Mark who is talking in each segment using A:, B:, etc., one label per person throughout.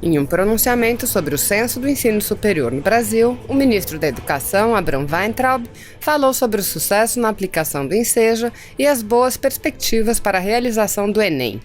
A: Em um pronunciamento sobre o censo do ensino superior no Brasil, o ministro da Educação, Abraham Weintraub, falou sobre o sucesso na aplicação do Enseja e as boas perspectivas para a realização do Enem.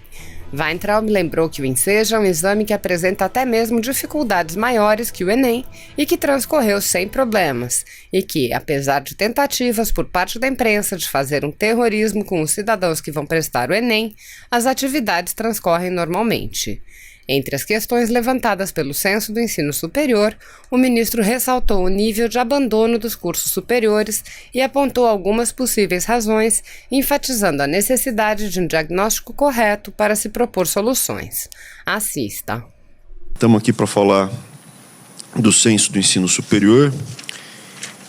A: Weintraub lembrou que o Enseja é um exame que apresenta até mesmo dificuldades maiores que o Enem e que transcorreu sem problemas, e que, apesar de tentativas por parte da imprensa de fazer um terrorismo com os cidadãos que vão prestar o Enem, as atividades transcorrem normalmente. Entre as questões levantadas pelo Censo do Ensino Superior, o ministro ressaltou o nível de abandono dos cursos superiores e apontou algumas possíveis razões, enfatizando a necessidade de um diagnóstico correto para se propor soluções. Assista.
B: Estamos aqui para falar do Censo do Ensino Superior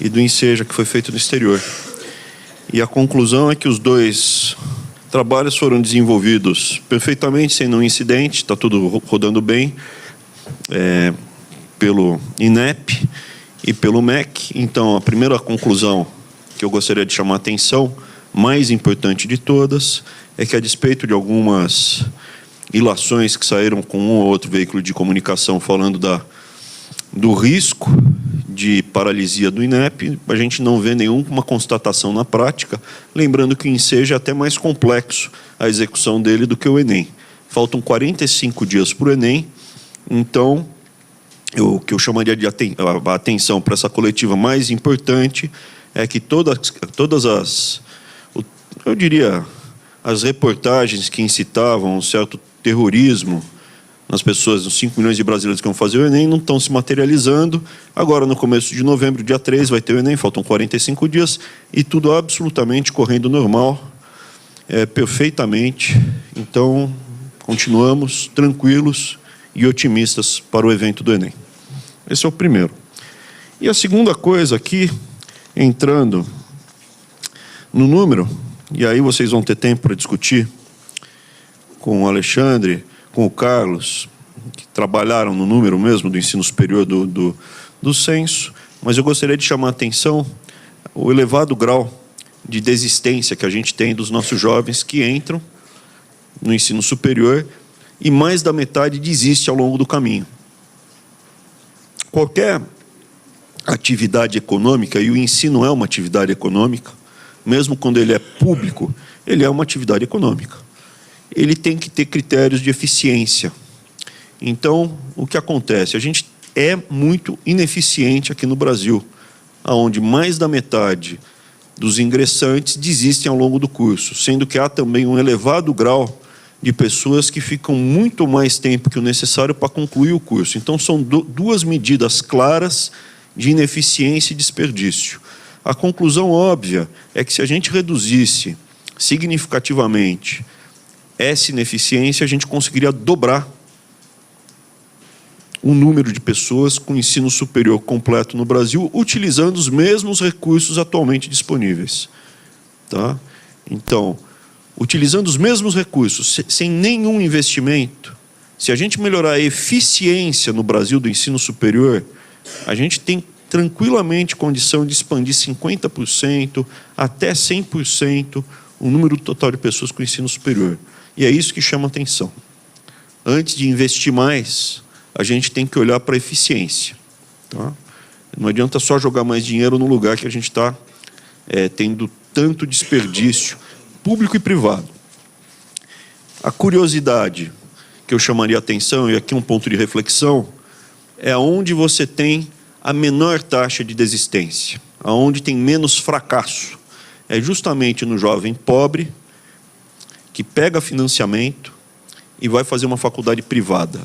B: e do Enseja que foi feito no exterior. E a conclusão é que os dois trabalhos foram desenvolvidos perfeitamente, sem nenhum incidente, está tudo rodando bem, pelo INEP e pelo MEC. Então, a primeira conclusão que eu gostaria de chamar a atenção, mais importante de todas, é que, a despeito de algumas ilações que saíram com um ou outro veículo de comunicação falando do risco de paralisia do INEP, a gente não vê nenhuma constatação na prática, lembrando que o Enseja é até mais complexo a execução dele do que o Enem. Faltam 45 dias para o Enem, então, o que eu chamaria de atenção para essa coletiva mais importante é que todas as, eu diria, as reportagens que incitavam um certo terrorismo nas pessoas, os 5 milhões de brasileiros que vão fazer o Enem, não estão se materializando. Agora, no começo de novembro, dia 3, vai ter o Enem, faltam 45 dias, e tudo absolutamente correndo normal, perfeitamente. Então, continuamos tranquilos e otimistas para o evento do Enem. Esse é o primeiro. E a segunda coisa aqui, entrando no número, e aí vocês vão ter tempo para discutir com o Alexandre, com o Carlos, que trabalharam no número mesmo do ensino superior do censo, mas eu gostaria de chamar a atenção o elevado grau de desistência que a gente tem dos nossos jovens que entram no ensino superior e mais da metade desiste ao longo do caminho. Qualquer atividade econômica, e o ensino é uma atividade econômica, mesmo quando ele é público, ele é uma atividade econômica. Ele tem que ter critérios de eficiência. Então, o que acontece? A gente é muito ineficiente aqui no Brasil, onde mais da metade dos ingressantes desistem ao longo do curso, sendo que há também um elevado grau de pessoas que ficam muito mais tempo que o necessário para concluir o curso. Então, são duas medidas claras de ineficiência e desperdício. A conclusão óbvia é que, se a gente reduzisse significativamente essa ineficiência, a gente conseguiria dobrar o número de pessoas com ensino superior completo no Brasil, utilizando os mesmos recursos atualmente disponíveis. Tá? Então, utilizando os mesmos recursos, sem nenhum investimento, se a gente melhorar a eficiência no Brasil do ensino superior, a gente tem tranquilamente condição de expandir 50% até 100% o número total de pessoas com ensino superior. E é isso que chama atenção. Antes de investir mais, a gente tem que olhar para a eficiência. Tá? Não adianta só jogar mais dinheiro no lugar que a gente está tendo tanto desperdício, público e privado. A curiosidade que eu chamaria atenção, e aqui um ponto de reflexão, é onde você tem a menor taxa de desistência, aonde tem menos fracasso. É justamente no jovem pobre, que pega financiamento e vai fazer uma faculdade privada.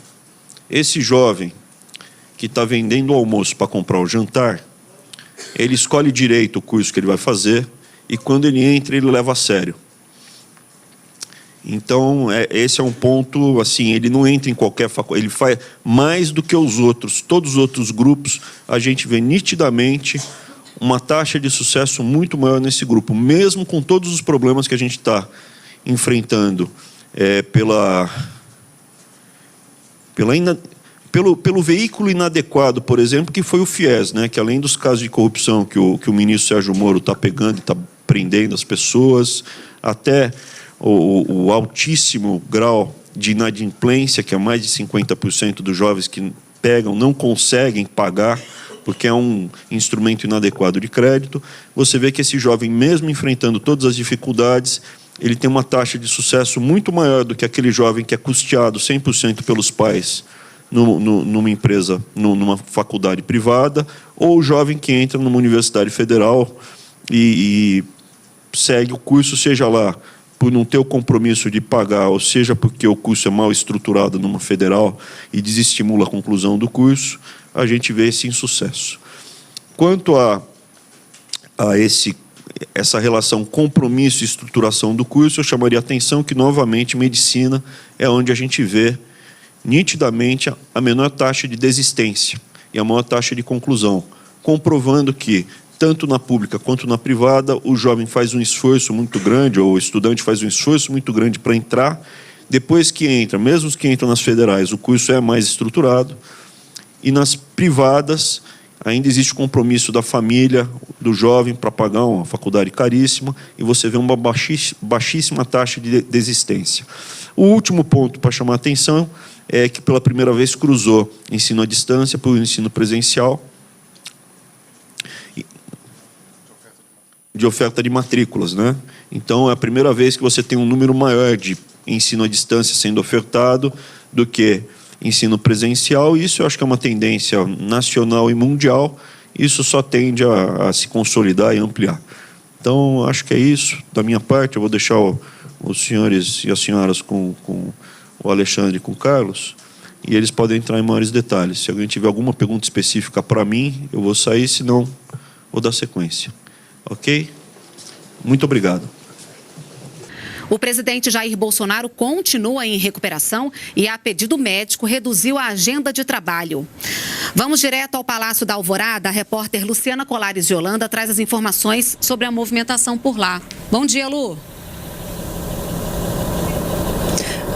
B: Esse jovem que está vendendo o almoço para comprar o jantar, ele escolhe direito o curso que ele vai fazer e, quando ele entra, ele leva a sério. Então, esse é um ponto, assim, ele não entra em qualquer faculdade, ele faz mais do que os outros. Todos os outros grupos, a gente vê nitidamente uma taxa de sucesso muito maior nesse grupo, mesmo com todos os problemas que a gente está enfrentando pelo veículo inadequado, por exemplo, que foi o FIES, né, que, além dos casos de corrupção que o ministro Sérgio Moro está pegando e está prendendo as pessoas, até o altíssimo grau de inadimplência, que é mais de 50% dos jovens que pegam, não conseguem pagar, porque é um instrumento inadequado de crédito. Você vê que esse jovem, mesmo enfrentando todas as dificuldades, ele tem uma taxa de sucesso muito maior do que aquele jovem que é custeado 100% pelos pais numa empresa, numa faculdade privada, ou o jovem que entra numa universidade federal e segue o curso, seja lá por não ter o compromisso de pagar, ou seja porque o curso é mal estruturado numa federal e desestimula a conclusão do curso, a gente vê esse insucesso. Quanto a essa relação compromisso e estruturação do curso, eu chamaria a atenção que, novamente, medicina é onde a gente vê nitidamente a menor taxa de desistência e a maior taxa de conclusão, comprovando que, tanto na pública quanto na privada, o jovem faz um esforço muito grande, ou o estudante faz um esforço muito grande para entrar. Depois que entra, mesmo os que entram nas federais, o curso é mais estruturado, e nas privadas ainda existe o compromisso da família, do jovem, para pagar uma faculdade caríssima, e você vê uma baixíssima taxa de desistência. O último ponto para chamar a atenção é que, pela primeira vez, cruzou ensino à distância para o ensino presencial, de oferta de matrículas, né? Então, é a primeira vez que você tem um número maior de ensino à distância sendo ofertado do que ensino presencial. Isso eu acho que é uma tendência nacional e mundial. Isso só tende a se consolidar e ampliar. Então, acho que é isso. Da minha parte, eu vou deixar os senhores e as senhoras com o Alexandre e com o Carlos, e eles podem entrar em maiores detalhes. Se alguém tiver alguma pergunta específica para mim, eu vou sair, senão vou dar sequência. Ok? Muito obrigado.
C: O presidente Jair Bolsonaro continua em recuperação e, a pedido médico, reduziu a agenda de trabalho. Vamos direto ao Palácio da Alvorada. A repórter Luciana Colares de Holanda traz as informações sobre a movimentação por lá. Bom dia, Lu.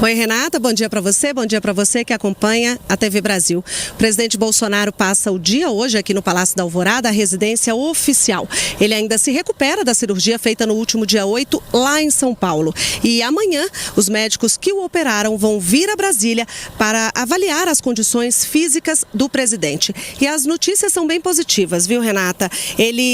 D: Oi, Renata, bom dia para você que acompanha a TV Brasil. O presidente Bolsonaro passa o dia hoje aqui no Palácio da Alvorada, a residência oficial. Ele ainda se recupera da cirurgia feita no último dia 8, lá em São Paulo. E amanhã, os médicos que o operaram vão vir a Brasília para avaliar as condições físicas do presidente. E as notícias são bem positivas, viu, Renata?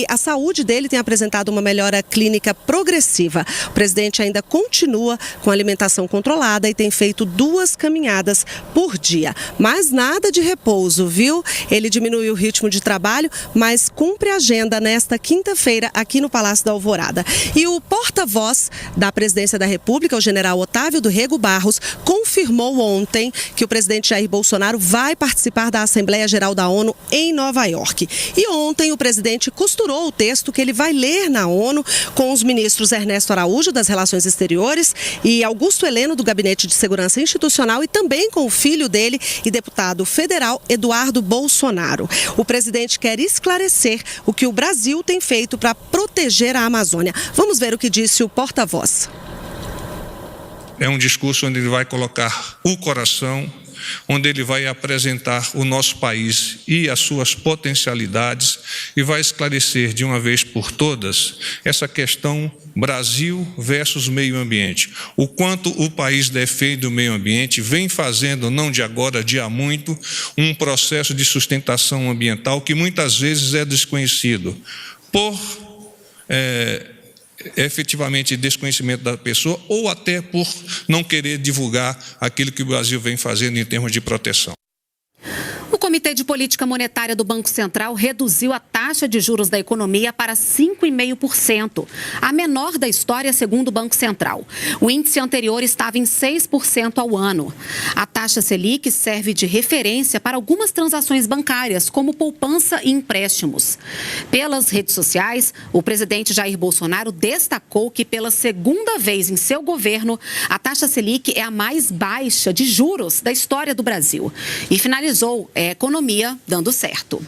D: A saúde dele tem apresentado uma melhora clínica progressiva. O presidente ainda continua com alimentação controlada e tem feito 2 caminhadas por dia. Mas nada de repouso, viu? Ele diminuiu o ritmo de trabalho, mas cumpre a agenda nesta quinta-feira aqui no Palácio da Alvorada. E o porta-voz da Presidência da República, o general Otávio do Rego Barros, confirmou ontem que o presidente Jair Bolsonaro vai participar da Assembleia Geral da ONU em Nova York. E ontem o presidente costurou o texto que ele vai ler na ONU com os ministros Ernesto Araújo, das Relações Exteriores, e Augusto Heleno, do Gabinete de Segurança Institucional, e também com o filho dele e deputado federal Eduardo Bolsonaro. O presidente quer esclarecer o que o Brasil tem feito para proteger a Amazônia. Vamos ver o que disse o porta-voz.
E: É um discurso onde ele vai colocar o coração, onde ele vai apresentar o nosso país e as suas potencialidades e vai esclarecer de uma vez por todas essa questão Brasil versus meio ambiente. O quanto o país defende o meio ambiente, vem fazendo, não de agora, de há muito, um processo de sustentação ambiental que muitas vezes é desconhecido por efetivamente desconhecimento da pessoa ou até por não querer divulgar aquilo que o Brasil vem fazendo em termos de proteção.
C: O Comitê de Política Monetária do Banco Central reduziu a taxa de juros da economia para 5,5%, a menor da história, segundo o Banco Central. O índice anterior estava em 6% ao ano. A taxa Selic serve de referência para algumas transações bancárias, como poupança e empréstimos. Pelas redes sociais, o presidente Jair Bolsonaro destacou que, pela segunda vez em seu governo, a taxa Selic é a mais baixa de juros da história do Brasil e finalizou a economia dando certo.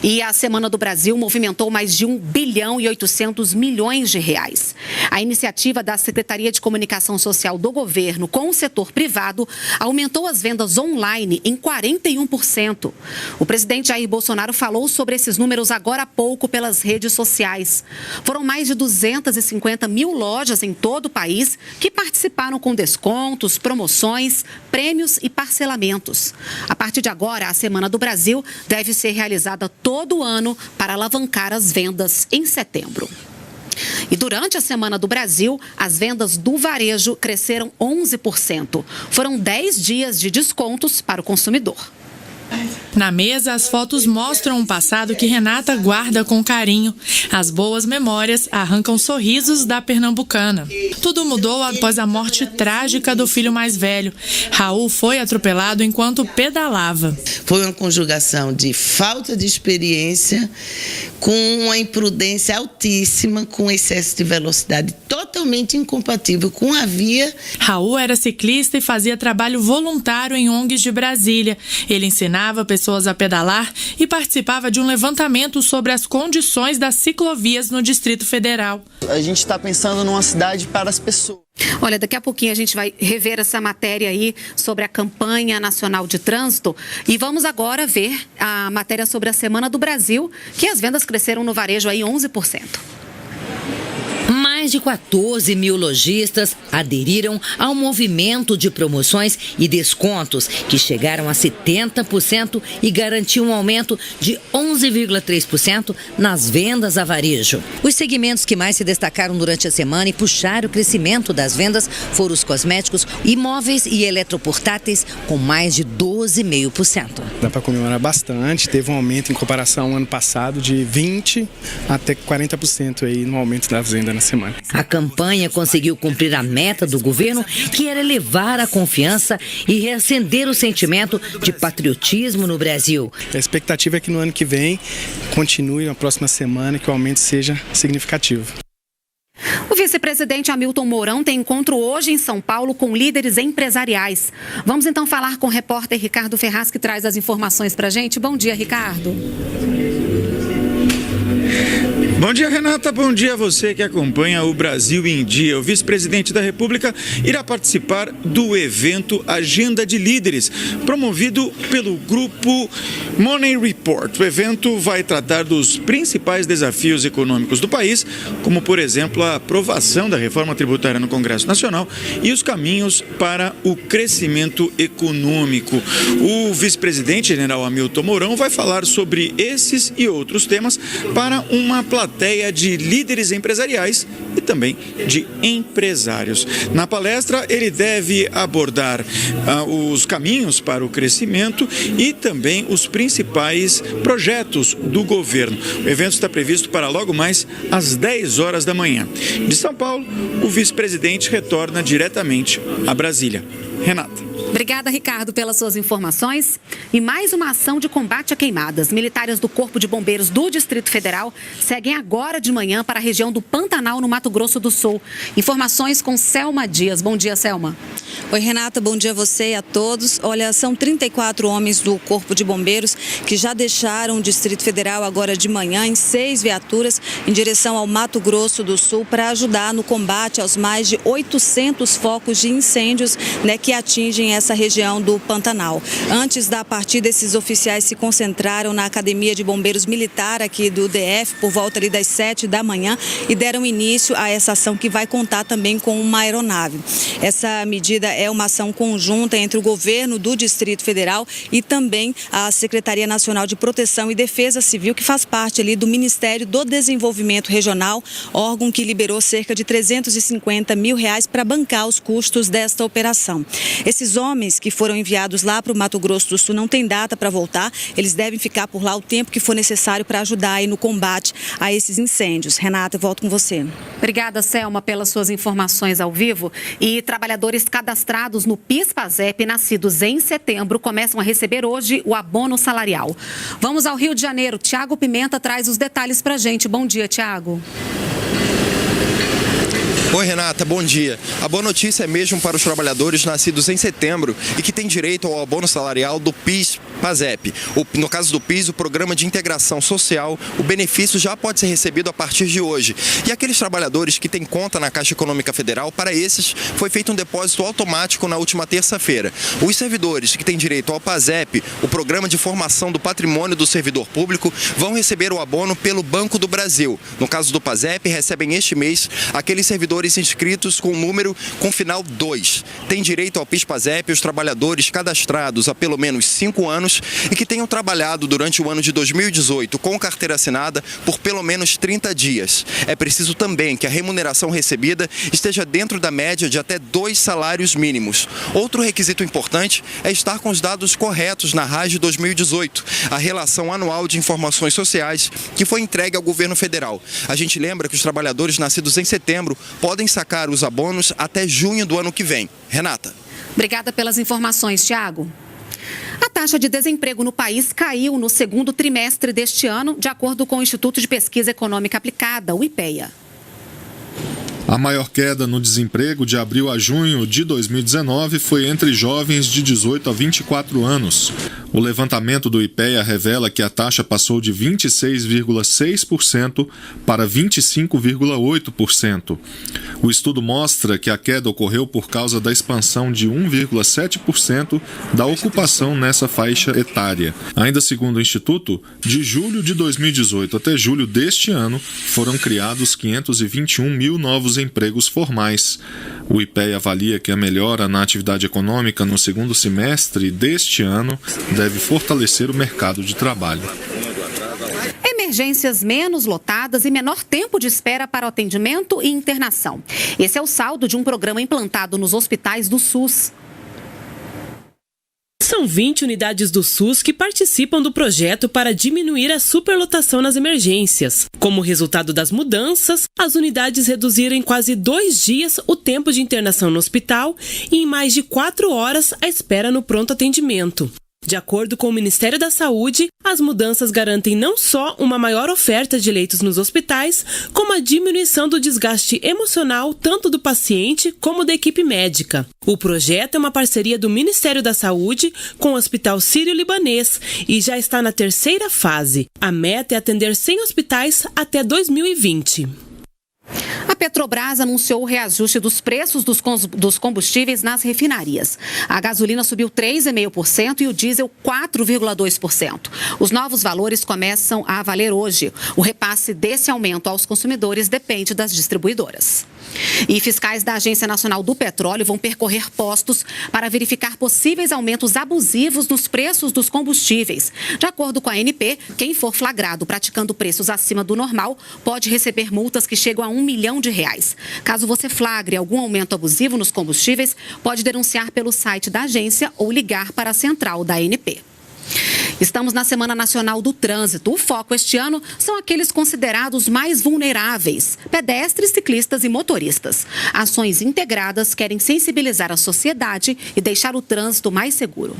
C: E a Semana do Brasil movimentou mais de 1 bilhão e 800 milhões de reais. A iniciativa da Secretaria de Comunicação Social do governo com o setor privado aumentou as vendas online em 41%. O presidente Jair Bolsonaro falou sobre esses números agora há pouco pelas redes sociais. Foram mais de 250 mil lojas em todo o país que participaram com descontos, promoções, prêmios e parcelamentos. A partir de agora, a Semana do Brasil deve ser realizada todo ano para alavancar as vendas em setembro. E durante a Semana do Brasil, as vendas do varejo cresceram 11%. Foram 10 dias de descontos para o consumidor.
F: Na mesa, as fotos mostram um passado que Renata guarda com carinho. As boas memórias arrancam sorrisos da pernambucana. Tudo mudou após a morte trágica do filho mais velho. Raul foi atropelado enquanto pedalava.
G: Foi uma conjugação de falta de experiência com uma imprudência altíssima, com excesso de velocidade totalmente incompatível com a via.
F: Raul era ciclista e fazia trabalho voluntário em ONGs de Brasília. Ele ensinava pessoas a pedalar e participava de um levantamento sobre as condições das ciclovias no Distrito Federal.
H: A gente está pensando numa cidade para as pessoas.
C: Olha, daqui a pouquinho a gente vai rever essa matéria aí sobre a campanha nacional de trânsito e vamos agora ver a matéria sobre a Semana do Brasil, que as vendas cresceram no varejo aí 11%.
I: Mais de 14 mil lojistas aderiram ao movimento de promoções e descontos, que chegaram a 70% e garantiam um aumento de 11,3% nas vendas a varejo. Os segmentos que mais se destacaram durante a semana e puxaram o crescimento das vendas foram os cosméticos, imóveis e eletroportáteis, com mais de 12,5%.
J: Dá para comemorar bastante, teve um aumento em comparação ao ano passado de 20% até 40% aí no aumento das vendas na semana.
I: A campanha conseguiu cumprir a meta do governo, que era elevar a confiança e reacender o sentimento de patriotismo no Brasil.
J: A expectativa é que no ano que vem continue, na próxima semana, que o aumento seja significativo.
C: O vice-presidente Hamilton Mourão tem encontro hoje em São Paulo com líderes empresariais. Vamos então falar com o repórter Ricardo Ferraz, que traz as informações pra gente. Bom dia, Ricardo.
K: Bom dia, Renata. Bom dia a você que acompanha o Brasil em Dia. O vice-presidente da República irá participar do evento Agenda de Líderes, promovido pelo grupo Money Report. O evento vai tratar dos principais desafios econômicos do país, como, por exemplo, a aprovação da reforma tributária no Congresso Nacional e os caminhos para o crescimento econômico. O vice-presidente, general Hamilton Mourão, vai falar sobre esses e outros temas para uma plateia de líderes empresariais e também de empresários. Na palestra, ele deve abordar os caminhos para o crescimento e também os principais projetos do governo. O evento está previsto para logo mais às 10 horas da manhã. De São Paulo, o vice-presidente retorna diretamente a Brasília. Renata.
C: Obrigada, Ricardo, pelas suas informações. E mais uma ação de combate a queimadas. Militares do Corpo de Bombeiros do Distrito Federal seguem agora de manhã para a região do Pantanal, no Mato Grosso do Sul. Informações com Selma Dias. Bom dia, Selma.
L: Oi, Renata. Bom dia a você e a todos. Olha, são 34 homens do Corpo de Bombeiros que já deixaram o Distrito Federal agora de manhã em 6 viaturas em direção ao Mato Grosso do Sul para ajudar no combate aos mais de 800 focos de incêndios, que atingem essa região do Pantanal. Antes da partida, esses oficiais se concentraram na Academia de Bombeiros Militar aqui do DF por volta ali das 7 da manhã e deram início a essa ação que vai contar também com uma aeronave. Essa medida é uma ação conjunta entre o governo do Distrito Federal e também a Secretaria Nacional de Proteção e Defesa Civil, que faz parte ali do Ministério do Desenvolvimento Regional, órgão que liberou cerca de R$350 mil para bancar os custos desta operação. Esses homens que foram enviados lá para o Mato Grosso do Sul não têm data para voltar, eles devem ficar por lá o tempo que for necessário para ajudar aí no combate a esses incêndios. Renata, eu volto com você.
C: Obrigada, Selma, pelas suas informações ao vivo. E trabalhadores cadastrados no PIS/PASEP, nascidos em setembro, começam a receber hoje o abono salarial. Vamos ao Rio de Janeiro. Tiago Pimenta traz os detalhes para a gente. Bom dia, Tiago.
M: Oi, Renata, bom dia. A boa notícia é mesmo para os trabalhadores nascidos em setembro e que têm direito ao abono salarial do PIS PASEP. No caso do PIS, o Programa de Integração Social, o benefício já pode ser recebido a partir de hoje. E aqueles trabalhadores que têm conta na Caixa Econômica Federal, para esses foi feito um depósito automático na última terça-feira. Os servidores que têm direito ao PASEP, o Programa de Formação do Patrimônio do Servidor Público, vão receber o abono pelo Banco do Brasil. No caso do PASEP, recebem este mês aqueles servidores inscritos com o número com final 2. Tem direito ao PIS-PASEP os trabalhadores cadastrados há pelo menos 5 anos e que tenham trabalhado durante o ano de 2018 com carteira assinada por pelo menos 30 dias. É preciso também que a remuneração recebida esteja dentro da média de até 2 salários mínimos. Outro requisito importante é estar com os dados corretos na RAS de 2018, a Relação Anual de Informações Sociais, que foi entregue ao governo federal. A gente lembra que os trabalhadores nascidos em setembro podem sacar os abonos até junho do ano que vem. Renata.
C: Obrigada pelas informações, Tiago. A taxa de desemprego no país caiu no segundo trimestre deste ano, de acordo com o Instituto de Pesquisa Econômica Aplicada, o IPEA.
N: A maior queda no desemprego de abril a junho de 2019 foi entre jovens de 18 a 24 anos. O levantamento do IPEA revela que a taxa passou de 26,6% para 25,8%. O estudo mostra que a queda ocorreu por causa da expansão de 1,7% da ocupação nessa faixa etária. Ainda segundo o Instituto, de julho de 2018 até julho deste ano, foram criados 521 mil novos empregos formais. O IPEA avalia que a melhora na atividade econômica no segundo semestre deste ano deve fortalecer o mercado de trabalho.
C: Emergências menos lotadas e menor tempo de espera para o atendimento e internação. Esse é o saldo de um programa implantado nos hospitais do SUS.
O: São 20 unidades do SUS que participam do projeto para diminuir a superlotação nas emergências. Como resultado das mudanças, as unidades reduziram em quase 2 dias o tempo de internação no hospital e em mais de 4 horas a espera no pronto atendimento. De acordo com o Ministério da Saúde, as mudanças garantem não só uma maior oferta de leitos nos hospitais, como a diminuição do desgaste emocional tanto do paciente como da equipe médica. O projeto é uma parceria do Ministério da Saúde com o Hospital Sírio-Libanês e já está na 3ª fase. A meta é atender 100 hospitais até 2020.
C: A Petrobras anunciou o reajuste dos preços dos combustíveis nas refinarias. A gasolina subiu 3,5% e o diesel 4,2%. Os novos valores começam a valer hoje. O repasse desse aumento aos consumidores depende das distribuidoras. E fiscais da Agência Nacional do Petróleo vão percorrer postos para verificar possíveis aumentos abusivos nos preços dos combustíveis. De acordo com a ANP, quem for flagrado praticando preços acima do normal pode receber multas que chegam a R$1 milhão. Caso você flagre algum aumento abusivo nos combustíveis, pode denunciar pelo site da agência ou ligar para a central da ANP. Estamos na Semana Nacional do Trânsito. O foco este ano são aqueles considerados mais vulneráveis: pedestres, ciclistas e motoristas. Ações integradas querem sensibilizar a sociedade e deixar o trânsito mais seguro.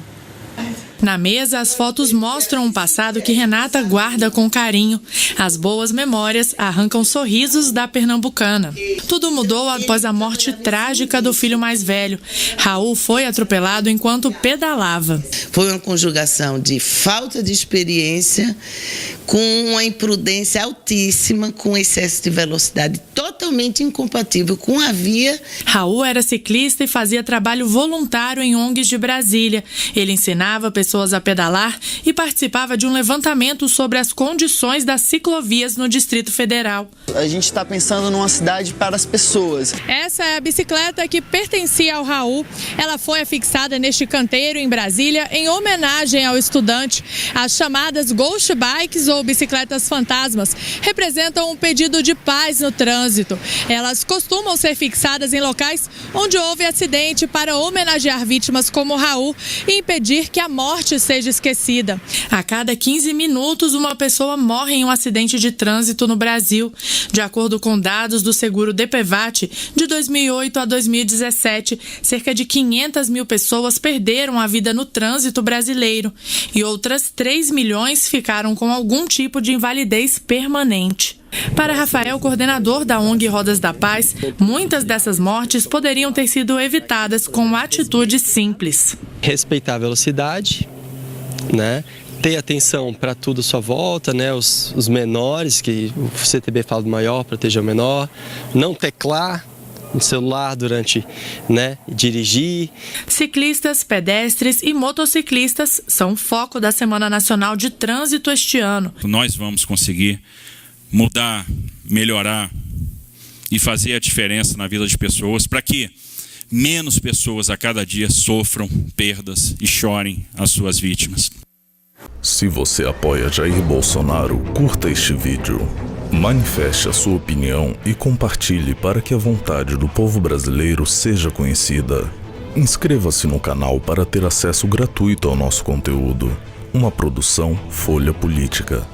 F: Na mesa, as fotos mostram um passado que Renata guarda com carinho. As boas memórias arrancam sorrisos da pernambucana. Tudo mudou após a morte trágica do filho mais velho. Raul foi atropelado enquanto pedalava.
G: Foi uma conjugação de falta de experiência com uma imprudência altíssima, com excesso de velocidade totalmente incompatível com a via.
F: Raul era ciclista e fazia trabalho voluntário em ONGs de Brasília. Ele ensinava pessoas a pedalar e participava de um levantamento sobre as condições das ciclovias no Distrito Federal.
H: A gente está pensando numa cidade para as pessoas.
P: Essa é a bicicleta que pertencia ao Raul. Ela foi afixada neste canteiro em Brasília em homenagem ao estudante. As chamadas Ghost Bikes ou bicicletas fantasmas representam um pedido de paz no trânsito. Elas costumam ser fixadas em locais onde houve acidente para homenagear vítimas como Raul e impedir que a morte seja esquecida.
F: A cada 15 minutos, uma pessoa morre em um acidente de trânsito no Brasil. De acordo com dados do seguro DPVAT, de 2008 a 2017, cerca de 500 mil pessoas perderam a vida no trânsito brasileiro e outras 3 milhões ficaram com algum tipo de invalidez permanente. Para Rafael, coordenador da ONG Rodas da Paz, muitas dessas mortes poderiam ter sido evitadas com atitudes simples.
Q: Respeitar a velocidade, né? Ter atenção para tudo à sua volta, né? Os menores, que o CTB fala do maior, proteger o menor. Não teclar no celular durante, né, dirigir.
F: Ciclistas, pedestres e motociclistas são foco da Semana Nacional de Trânsito este ano.
R: Nós vamos conseguir mudar, melhorar e fazer a diferença na vida das pessoas para que menos pessoas a cada dia sofram perdas e chorem as suas vítimas.
S: Se você apoia Jair Bolsonaro, curta este vídeo. Manifeste a sua opinião e compartilhe para que a vontade do povo brasileiro seja conhecida. Inscreva-se no canal para ter acesso gratuito ao nosso conteúdo. Uma produção Folha Política.